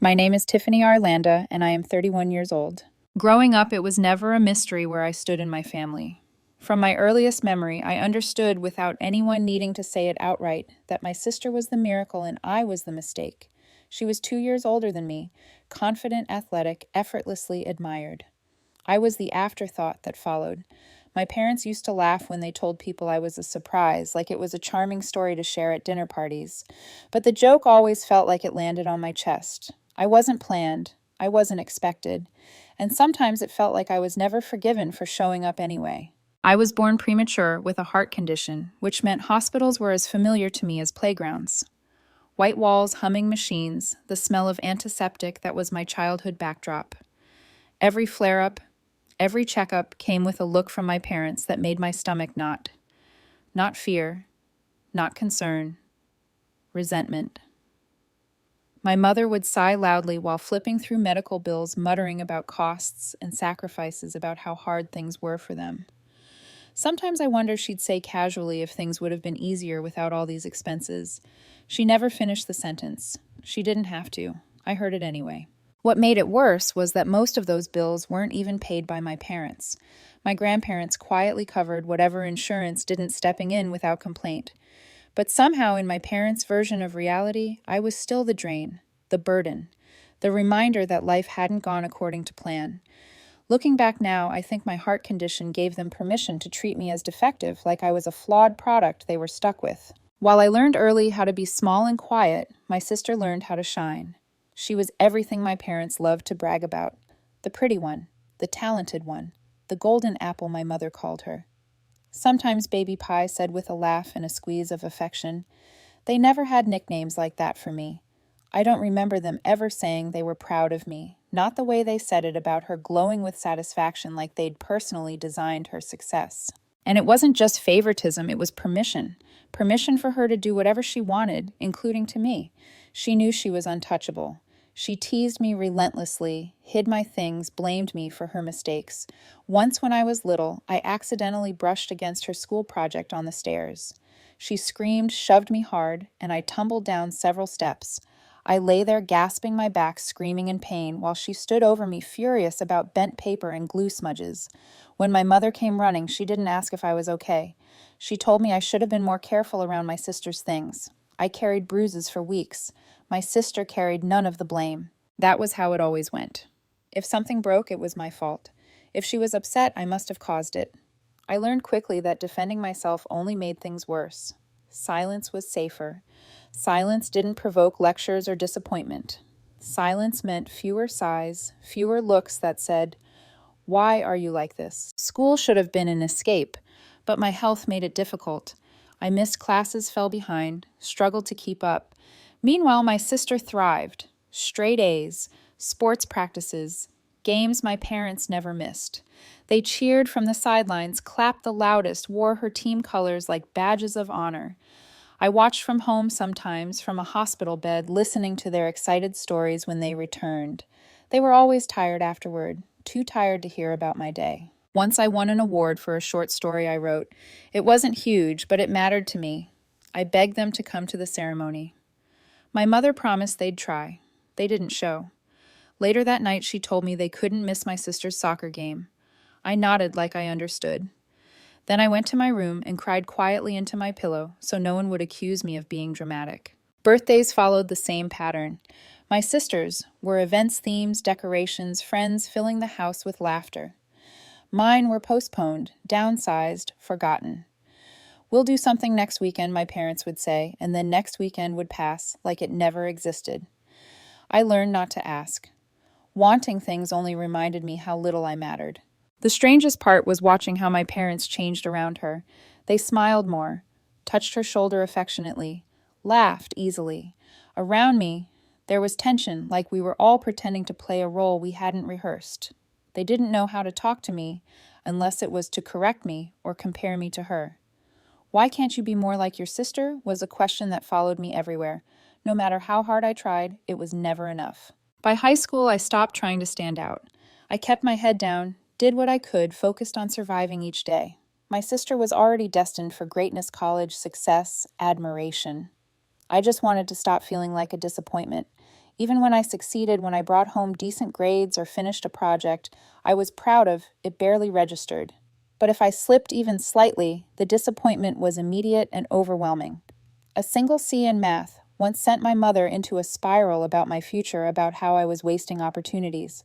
My name is Tiffany Arlanda, and I am 31 years old. Growing up, it was never a mystery where I stood in my family. From my earliest memory, I understood without anyone needing to say it outright that my sister was the miracle and I was the mistake. She was 2 years older than me, confident, athletic, effortlessly admired. I was the afterthought that followed. My parents used to laugh when they told people I was a surprise, like it was a charming story to share at dinner parties. But the joke always felt like it landed on my chest. I wasn't planned, I wasn't expected, and sometimes it felt like I was never forgiven for showing up anyway. I was born premature with a heart condition, which meant hospitals were as familiar to me as playgrounds. White walls, humming machines, the smell of antiseptic that was my childhood backdrop. Every flare up, every checkup came with a look from my parents that made my stomach knot. Not fear, not concern, resentment. My mother would sigh loudly while flipping through medical bills, muttering about costs and sacrifices, about how hard things were for them. Sometimes I wonder she'd say casually if things would have been easier without all these expenses. She never finished the sentence. She didn't have to. I heard it anyway. What made it worse was that most of those bills weren't even paid by my parents. My grandparents quietly covered whatever insurance didn't stepping in without complaint. But somehow, in my parents' version of reality, I was still the drain, the burden, the reminder that life hadn't gone according to plan. Looking back now, I think my heart condition gave them permission to treat me as defective, like I was a flawed product they were stuck with. While I learned early how to be small and quiet, my sister learned how to shine. She was everything my parents loved to brag about: the pretty one, the talented one, the golden apple, my mother called her. Sometimes Baby Pie said with a laugh and a squeeze of affection. They never had nicknames like that for me. I don't remember them ever saying they were proud of me, not the way they said it about her glowing with satisfaction like they'd personally designed her success. And it wasn't just favoritism, it was permission. Permission for her to do whatever she wanted, including to me. She knew she was untouchable. She teased me relentlessly, hid my things, blamed me for her mistakes. Once when I was little, I accidentally brushed against her school project on the stairs. She screamed, shoved me hard, and I tumbled down several steps. I lay there gasping my back, screaming in pain, while she stood over me furious about bent paper and glue smudges. When my mother came running, she didn't ask if I was okay. She told me I should have been more careful around my sister's things. I carried bruises for weeks. My sister carried none of the blame. That was how it always went. If something broke, it was my fault. If she was upset, I must have caused it. I learned quickly that defending myself only made things worse. Silence was safer. Silence didn't provoke lectures or disappointment. Silence meant fewer sighs, fewer looks that said, "Why are you like this?" School should have been an escape, but my health made it difficult. I missed classes, fell behind, struggled to keep up. Meanwhile, my sister thrived. Straight A's, sports practices, games my parents never missed. They cheered from the sidelines, clapped the loudest, wore her team colors like badges of honor. I watched from home sometimes, from a hospital bed, listening to their excited stories when they returned. They were always tired afterward, too tired to hear about my day. Once I won an award for a short story I wrote. It wasn't huge, but it mattered to me. I begged them to come to the ceremony. My mother promised they'd try. They didn't show. Later that night, she told me they couldn't miss my sister's soccer game. I nodded like I understood. Then I went to my room and cried quietly into my pillow so no one would accuse me of being dramatic. Birthdays followed the same pattern. My sister's were events, themes, decorations, friends filling the house with laughter. Mine were postponed, downsized, forgotten. "We'll do something next weekend," my parents would say, and then next weekend would pass like it never existed. I learned not to ask. Wanting things only reminded me how little I mattered. The strangest part was watching how my parents changed around her. They smiled more, touched her shoulder affectionately, laughed easily. Around me, there was tension, like we were all pretending to play a role we hadn't rehearsed. They didn't know how to talk to me unless it was to correct me or compare me to her. "Why can't you be more like your sister?" was a question that followed me everywhere. No matter how hard I tried, it was never enough. By high school, I stopped trying to stand out. I kept my head down, did what I could, focused on surviving each day. My sister was already destined for greatness, college, success, admiration. I just wanted to stop feeling like a disappointment. Even when I succeeded, when I brought home decent grades or finished a project I was proud of, it barely registered. But if I slipped even slightly, the disappointment was immediate and overwhelming. A single C in math once sent my mother into a spiral about my future, about how I was wasting opportunities.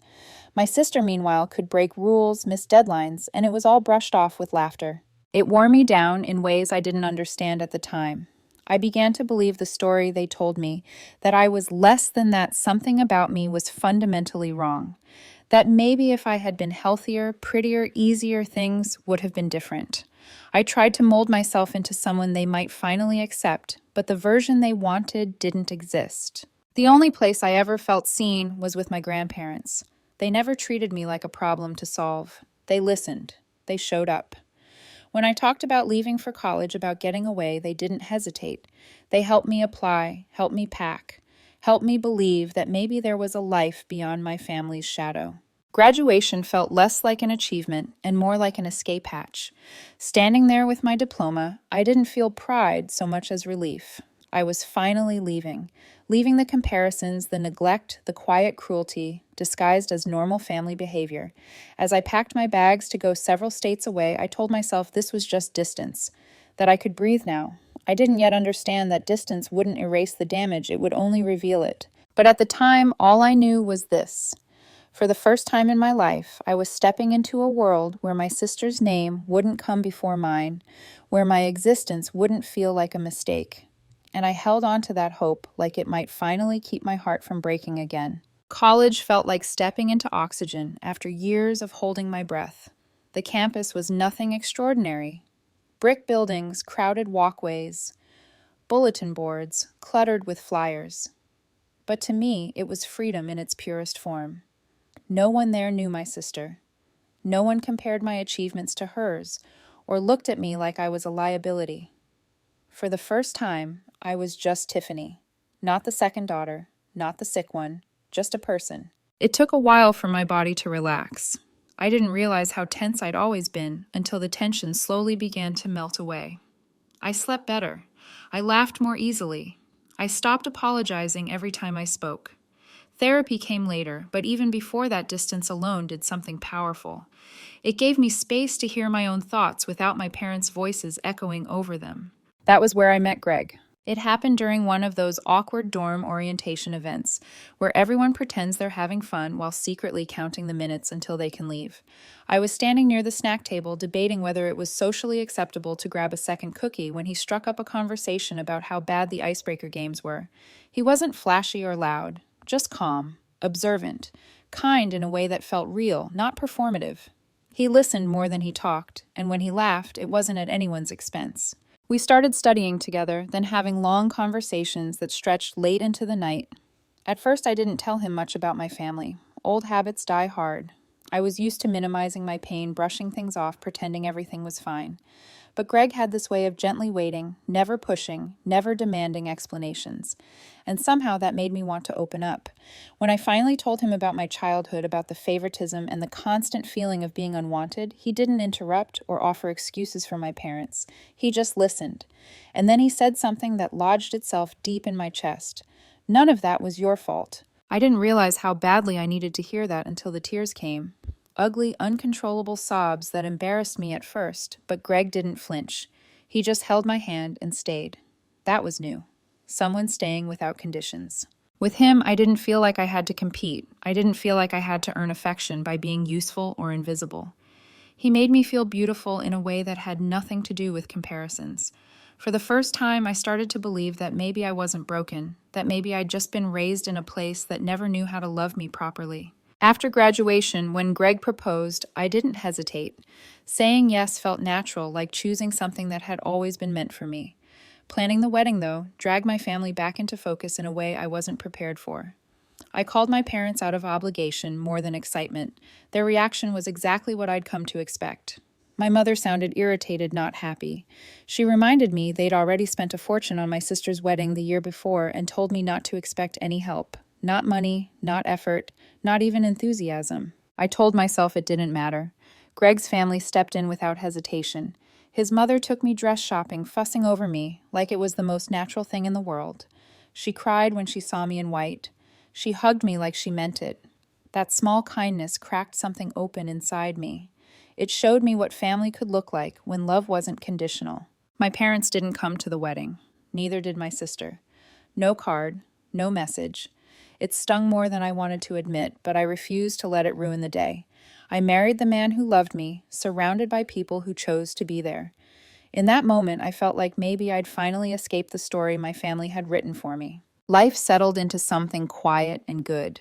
My sister, meanwhile, could break rules, miss deadlines, and it was all brushed off with laughter. It wore me down in ways I didn't understand at the time. I began to believe the story they told me, that I was less than that something about me was fundamentally wrong. That maybe if I had been healthier, prettier, easier, things would have been different. I tried to mold myself into someone they might finally accept, but the version they wanted didn't exist. The only place I ever felt seen was with my grandparents. They never treated me like a problem to solve. They listened. They showed up. When I talked about leaving for college, about getting away, they didn't hesitate. They helped me apply, helped me pack, helped me believe that maybe there was a life beyond my family's shadow. Graduation felt less like an achievement and more like an escape hatch. Standing there with my diploma, I didn't feel pride so much as relief. I was finally leaving the comparisons, the neglect, the quiet cruelty, disguised as normal family behavior. As I packed my bags to go several states away, I told myself this was just distance, that I could breathe now. I didn't yet understand that distance wouldn't erase the damage, it would only reveal it. But at the time, all I knew was this. For the first time in my life, I was stepping into a world where my sister's name wouldn't come before mine, where my existence wouldn't feel like a mistake. And I held on to that hope like it might finally keep my heart from breaking again. College felt like stepping into oxygen after years of holding my breath. The campus was nothing extraordinary. Brick buildings, crowded walkways, bulletin boards, cluttered with flyers. But to me, it was freedom in its purest form. No one there knew my sister. No one compared my achievements to hers, or looked at me like I was a liability. For the first time, I was just Tiffany, not the second daughter, not the sick one, just a person. It took a while for my body to relax. I didn't realize how tense I'd always been until the tension slowly began to melt away. I slept better. I laughed more easily. I stopped apologizing every time I spoke. Therapy came later, but even before that, distance alone did something powerful. It gave me space to hear my own thoughts without my parents' voices echoing over them. That was where I met Greg. It happened during one of those awkward dorm orientation events, where everyone pretends they're having fun while secretly counting the minutes until they can leave. I was standing near the snack table debating whether it was socially acceptable to grab a second cookie when he struck up a conversation about how bad the icebreaker games were. He wasn't flashy or loud, just calm, observant, kind in a way that felt real, not performative. He listened more than he talked, and when he laughed, it wasn't at anyone's expense. We started studying together, then having long conversations that stretched late into the night. At first, I didn't tell him much about my family. Old habits die hard. I was used to minimizing my pain, brushing things off, pretending everything was fine. But Greg had this way of gently waiting, never pushing, never demanding explanations. And somehow that made me want to open up. When I finally told him about my childhood, about the favoritism and the constant feeling of being unwanted, he didn't interrupt or offer excuses for my parents. He just listened. And then he said something that lodged itself deep in my chest. None of that was your fault. I didn't realize how badly I needed to hear that until the tears came. Ugly, uncontrollable sobs that embarrassed me at first, but Greg didn't flinch. He just held my hand and stayed. That was new. Someone staying without conditions. With him, I didn't feel like I had to compete. I didn't feel like I had to earn affection by being useful or invisible. He made me feel beautiful in a way that had nothing to do with comparisons. For the first time, I started to believe that maybe I wasn't broken, that maybe I'd just been raised in a place that never knew how to love me properly. After graduation, when Greg proposed, I didn't hesitate. Saying yes felt natural, like choosing something that had always been meant for me. Planning the wedding, though, dragged my family back into focus in a way I wasn't prepared for. I called my parents out of obligation more than excitement. Their reaction was exactly what I'd come to expect. My mother sounded irritated, not happy. She reminded me they'd already spent a fortune on my sister's wedding the year before and told me not to expect any help. Not money, not effort, not even enthusiasm. I told myself it didn't matter. Greg's family stepped in without hesitation. His mother took me dress shopping, fussing over me, like it was the most natural thing in the world. She cried when she saw me in white. She hugged me like she meant it. That small kindness cracked something open inside me. It showed me what family could look like when love wasn't conditional. My parents didn't come to the wedding. Neither did my sister. No card, no message. It stung more than I wanted to admit, but I refused to let it ruin the day. I married the man who loved me, surrounded by people who chose to be there. In that moment, I felt like maybe I'd finally escaped the story my family had written for me. Life settled into something quiet and good.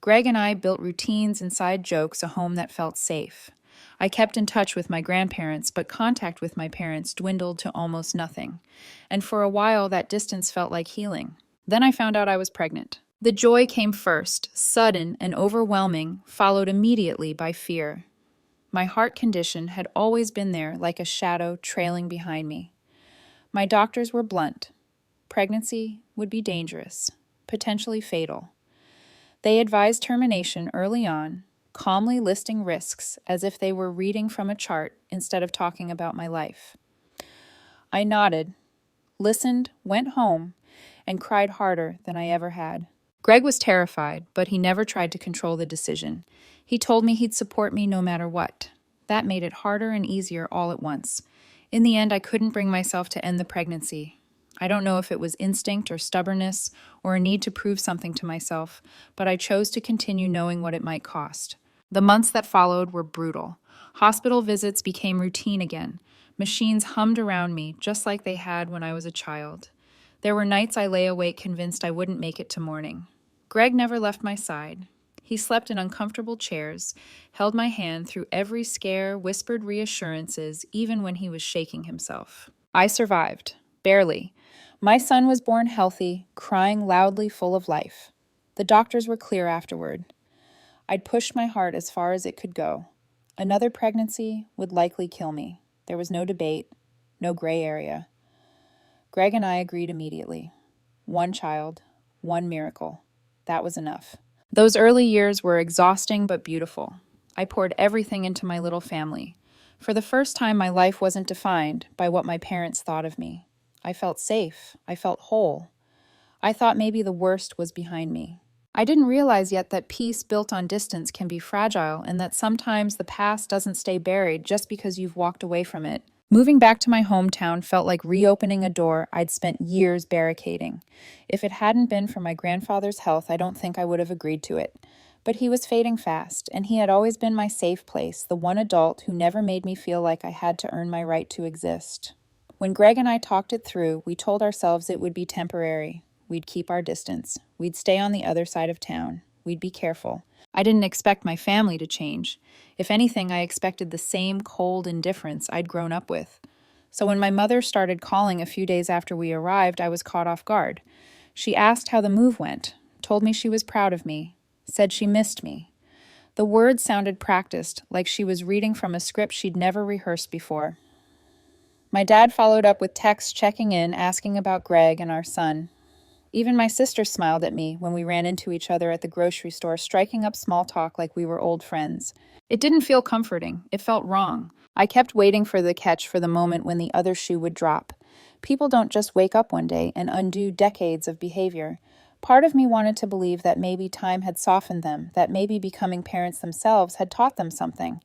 Greg and I built routines, inside jokes, a home that felt safe. I kept in touch with my grandparents, but contact with my parents dwindled to almost nothing. And for a while, that distance felt like healing. Then I found out I was pregnant. The joy came first, sudden and overwhelming, followed immediately by fear. My heart condition had always been there, like a shadow trailing behind me. My doctors were blunt. Pregnancy would be dangerous, potentially fatal. They advised termination early on, calmly listing risks as if they were reading from a chart instead of talking about my life. I nodded, listened, went home, and cried harder than I ever had. Greg was terrified, but he never tried to control the decision. He told me he'd support me no matter what. That made it harder and easier all at once. In the end, I couldn't bring myself to end the pregnancy. I don't know if it was instinct or stubbornness or a need to prove something to myself, but I chose to continue knowing what it might cost. The months that followed were brutal. Hospital visits became routine again. Machines hummed around me, just like they had when I was a child. There were nights I lay awake convinced I wouldn't make it to morning. Greg never left my side. He slept in uncomfortable chairs, held my hand through every scare, whispered reassurances, even when he was shaking himself. I survived. Barely. My son was born healthy, crying loudly, full of life. The doctors were clear afterward. I'd pushed my heart as far as it could go. Another pregnancy would likely kill me. There was no debate, no gray area. Greg and I agreed immediately. One child, one miracle. That was enough. Those early years were exhausting but beautiful. I poured everything into my little family. For the first time, my life wasn't defined by what my parents thought of me. I felt safe. I felt whole. I thought maybe the worst was behind me. I didn't realize yet that peace built on distance can be fragile and that sometimes the past doesn't stay buried just because you've walked away from it. Moving back to my hometown felt like reopening a door I'd spent years barricading. If it hadn't been for my grandfather's health, I don't think I would have agreed to it. But he was fading fast, and he had always been my safe place, the one adult who never made me feel like I had to earn my right to exist. When Greg and I talked it through, we told ourselves it would be temporary. We'd keep our distance. We'd stay on the other side of town. We'd be careful. I didn't expect my family to change. If anything, I expected the same cold indifference I'd grown up with. So when my mother started calling a few days after we arrived, I was caught off guard. She asked how the move went, told me she was proud of me, said she missed me. The words sounded practiced, like she was reading from a script she'd never rehearsed before. My dad followed up with texts checking in, asking about Greg and our son. Even my sister smiled at me when we ran into each other at the grocery store, striking up small talk like we were old friends. It didn't feel comforting. It felt wrong. I kept waiting for the catch, for the moment when the other shoe would drop. People don't just wake up one day and undo decades of behavior. Part of me wanted to believe that maybe time had softened them, that maybe becoming parents themselves had taught them something.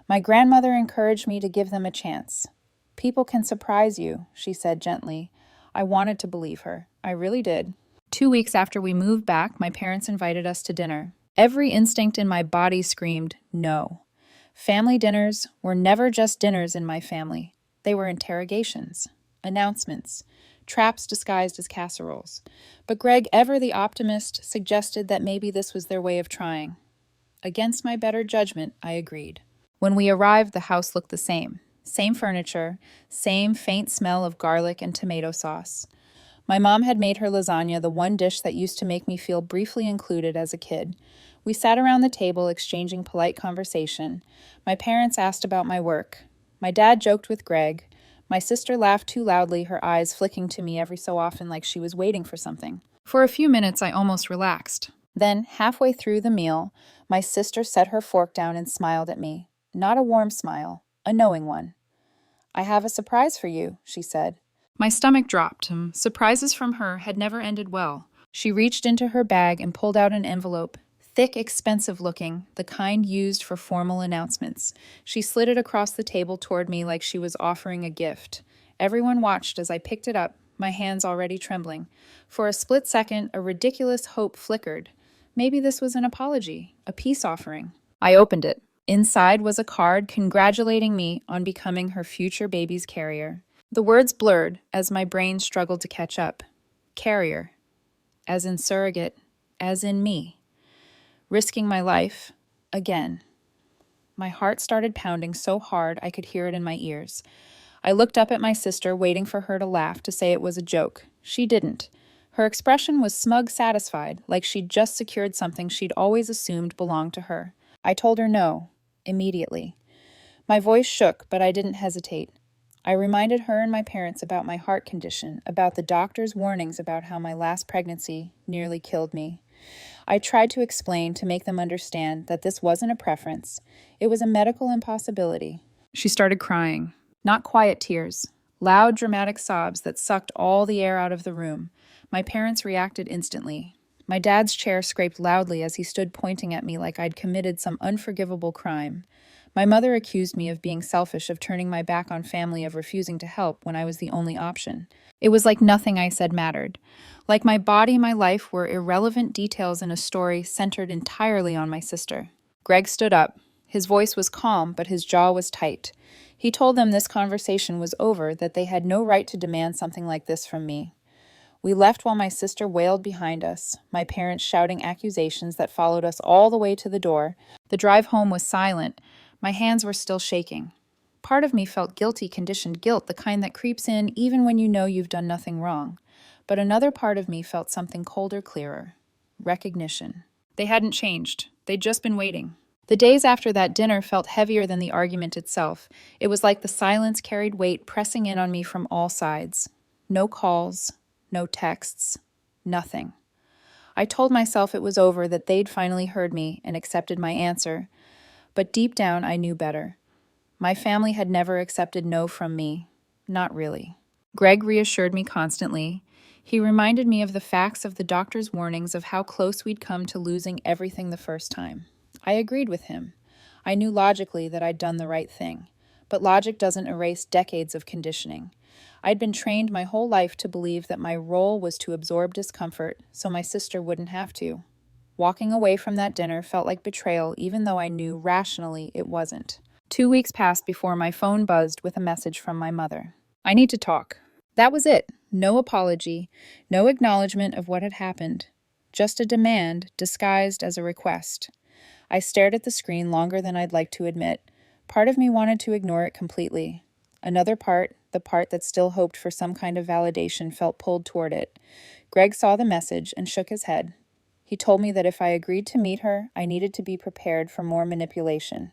My grandmother encouraged me to give them a chance. "People can surprise you," she said gently. I wanted to believe her. I really did. 2 weeks after we moved back, my parents invited us to dinner. Every instinct in my body screamed, no. Family dinners were never just dinners in my family. They were interrogations, announcements, traps disguised as casseroles. But Greg, ever the optimist, suggested that maybe this was their way of trying. Against my better judgment, I agreed. When we arrived, the house looked the same. Same furniture, same faint smell of garlic and tomato sauce. My mom had made her lasagna, the one dish that used to make me feel briefly included as a kid. We sat around the table exchanging polite conversation. My parents asked about my work. My dad joked with Greg. My sister laughed too loudly, her eyes flicking to me every so often like she was waiting for something. For a few minutes, I almost relaxed. Then, halfway through the meal, my sister set her fork down and smiled at me. Not a warm smile, a knowing one. "I have a surprise for you," she said. My stomach dropped. Surprises from her had never ended well. She reached into her bag and pulled out an envelope. Thick, expensive looking, the kind used for formal announcements. She slid it across the table toward me like she was offering a gift. Everyone watched as I picked it up, my hands already trembling. For a split second, a ridiculous hope flickered. Maybe this was an apology, a peace offering. I opened it. Inside was a card congratulating me on becoming her future baby's carrier. The words blurred as my brain struggled to catch up. Carrier, as in surrogate, as in me. Risking my life, again. My heart started pounding so hard I could hear it in my ears. I looked up at my sister, waiting for her to laugh, to say it was a joke. She didn't. Her expression was smug satisfied, like she'd just secured something she'd always assumed belonged to her. I told her no, immediately. My voice shook, but I didn't hesitate. I reminded her and my parents about my heart condition, about the doctor's warnings about how my last pregnancy nearly killed me. I tried to explain, to make them understand, that this wasn't a preference. It was a medical impossibility. She started crying. Not quiet tears. Loud, dramatic sobs that sucked all the air out of the room. My parents reacted instantly. My dad's chair scraped loudly as he stood pointing at me like I'd committed some unforgivable crime. My mother accused me of being selfish, of turning my back on family, of refusing to help when I was the only option. It was like nothing I said mattered. Like my body, my life were irrelevant details in a story centered entirely on my sister. Greg stood up. His voice was calm, but his jaw was tight. He told them this conversation was over, that they had no right to demand something like this from me. We left while my sister wailed behind us, my parents shouting accusations that followed us all the way to the door. The drive home was silent. My hands were still shaking. Part of me felt guilty, conditioned guilt, the kind that creeps in even when you know you've done nothing wrong. But another part of me felt something colder, clearer. Recognition. They hadn't changed. They'd just been waiting. The days after that dinner felt heavier than the argument itself. It was like the silence carried weight, pressing in on me from all sides. No calls, no texts, nothing. I told myself it was over, that they'd finally heard me and accepted my answer. But deep down, I knew better. My family had never accepted no from me. Not really. Greg reassured me constantly. He reminded me of the facts, of the doctor's warnings, of how close we'd come to losing everything the first time. I agreed with him. I knew logically that I'd done the right thing. But logic doesn't erase decades of conditioning. I'd been trained my whole life to believe that my role was to absorb discomfort so my sister wouldn't have to. Walking away from that dinner felt like betrayal, even though I knew rationally it wasn't. 2 weeks passed before my phone buzzed with a message from my mother. I need to talk. That was it. No apology, no acknowledgement of what had happened. Just a demand disguised as a request. I stared at the screen longer than I'd like to admit. Part of me wanted to ignore it completely. Another part, the part that still hoped for some kind of validation, felt pulled toward it. Greg saw the message and shook his head. He told me that if I agreed to meet her, I needed to be prepared for more manipulation.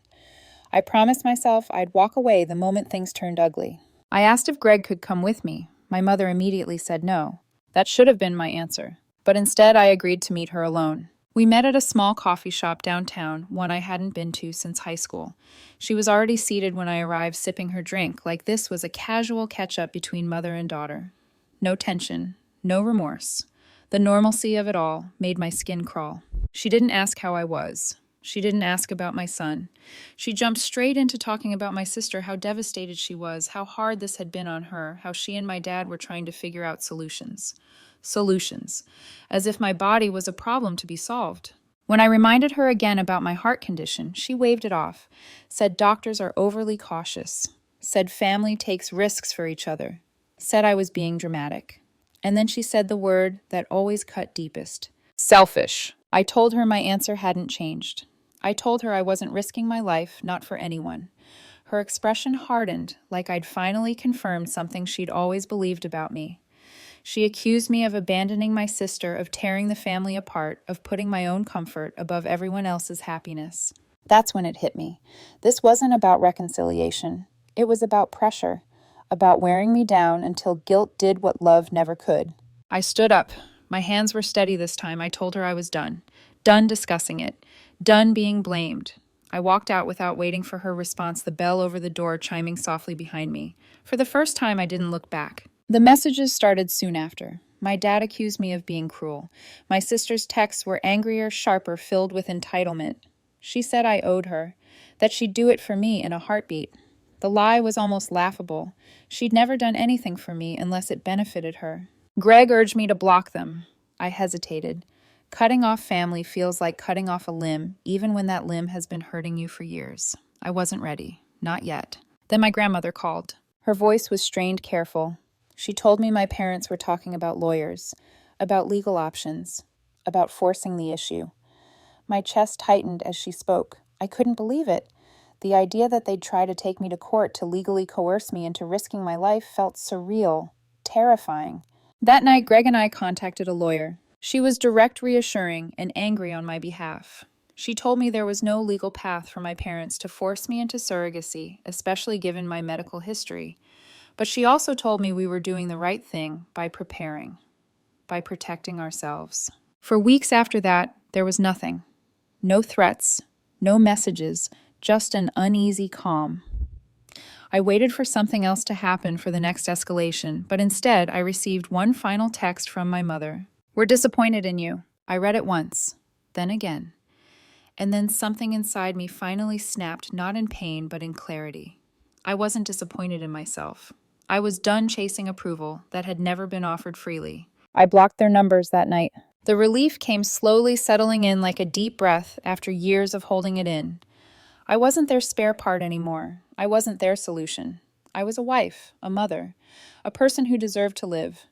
I promised myself I'd walk away the moment things turned ugly. I asked if Greg could come with me. My mother immediately said no. That should have been my answer. But instead, I agreed to meet her alone. We met at a small coffee shop downtown, one I hadn't been to since high school. She was already seated when I arrived, sipping her drink, like this was a casual catch-up between mother and daughter. No tension, no remorse. The normalcy of it all made my skin crawl. She didn't ask how I was. She didn't ask about my son. She jumped straight into talking about my sister, how devastated she was, how hard this had been on her, how she and my dad were trying to figure out solutions. Solutions. As if my body was a problem to be solved. When I reminded her again about my heart condition, she waved it off, said doctors are overly cautious, said family takes risks for each other, said I was being dramatic. And then she said the word that always cut deepest. Selfish. I told her my answer hadn't changed. I told her I wasn't risking my life, not for anyone. Her expression hardened, like I'd finally confirmed something she'd always believed about me. She accused me of abandoning my sister, of tearing the family apart, of putting my own comfort above everyone else's happiness. That's when it hit me. This wasn't about reconciliation. It was about pressure, about wearing me down until guilt did what love never could. I stood up. My hands were steady this time. I told her I was done. Done discussing it. Done being blamed. I walked out without waiting for her response, the bell over the door chiming softly behind me. For the first time, I didn't look back. The messages started soon after. My dad accused me of being cruel. My sister's texts were angrier, sharper, filled with entitlement. She said I owed her, that she'd do it for me in a heartbeat. The lie was almost laughable. She'd never done anything for me unless it benefited her. Greg urged me to block them. I hesitated. Cutting off family feels like cutting off a limb, even when that limb has been hurting you for years. I wasn't ready. Not yet. Then my grandmother called. Her voice was strained, careful. She told me my parents were talking about lawyers, about legal options, about forcing the issue. My chest tightened as she spoke. I couldn't believe it. The idea that they'd try to take me to court to legally coerce me into risking my life felt surreal, terrifying. That night, Greg and I contacted a lawyer. She was direct, reassuring, and angry on my behalf. She told me there was no legal path for my parents to force me into surrogacy, especially given my medical history. But she also told me we were doing the right thing by preparing, by protecting ourselves. For weeks after that, there was nothing. No threats, no messages, just an uneasy calm. I waited for something else to happen for the next escalation, but instead I received one final text from my mother. "We're disappointed in you." I read it once, then again. And then something inside me finally snapped, not in pain, but in clarity. I wasn't disappointed in myself. I was done chasing approval that had never been offered freely. I blocked their numbers that night. The relief came slowly settling in like a deep breath after years of holding it in. I wasn't their spare part anymore. I wasn't their solution. I was a wife, a mother, a person who deserved to live.